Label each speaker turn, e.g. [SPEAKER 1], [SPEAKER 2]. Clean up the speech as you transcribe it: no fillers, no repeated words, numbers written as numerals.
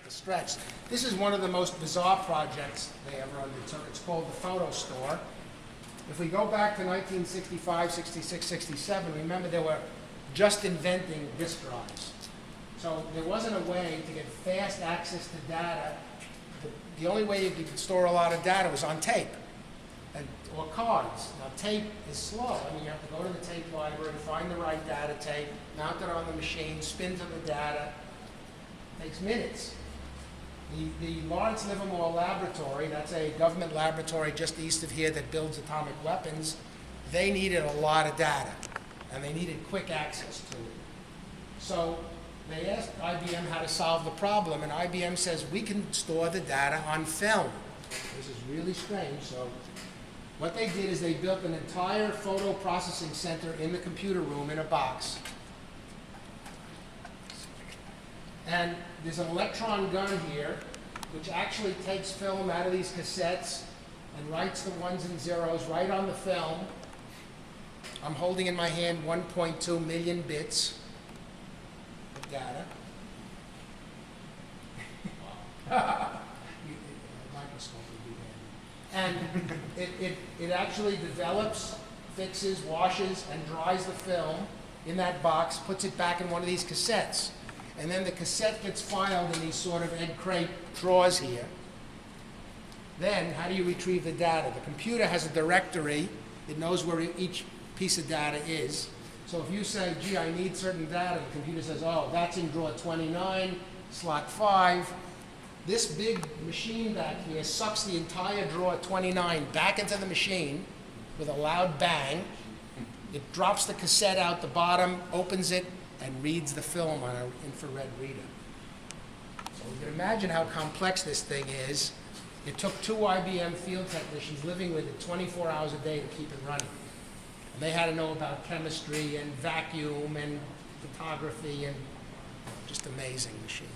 [SPEAKER 1] a stretch. This is one of the most bizarre projects they ever undertook. It's called the Photo Store. If we go back to 1965, 66, 67, remember they were just inventing disk drives. So there wasn't a way to get fast access to data. The only way you could store a lot of data was on tape or cards. Now tape is slow. I mean, you have to go to the tape library, find the right data tape, mount it on the machine, spin to the data. It takes minutes. The Lawrence Livermore Laboratory, that's a government laboratory just east of here that builds atomic weapons, they needed a lot of data, and they needed quick access to it. So they asked IBM how to solve the problem, and IBM says, we can store the data on film. This is really strange. So what they did is they built an entire photo processing center in the computer room in a box. And there's an electron gun here, which actually takes film out of these cassettes and writes the ones and zeros right on the film. I'm holding in my hand 1.2 million bits of data. Microscope would be handy. And it actually develops, fixes, washes, and dries the film in that box, puts it back in one of these cassettes. And then the cassette gets filed in these sort of egg crate drawers here. Then, how do you retrieve the data? The computer has a directory. It knows where each piece of data is. So if you say, gee, I need certain data, the computer says, oh, that's in drawer 29, slot 5. This big machine back here sucks the entire drawer 29 back into the machine with a loud bang. It drops the cassette out the bottom, opens it, and reads the film on an infrared reader. So you can imagine how complex this thing is. It took 2 IBM field technicians living with it 24 hours a day to keep it running. And they had to know about chemistry and vacuum and photography and just amazing machine.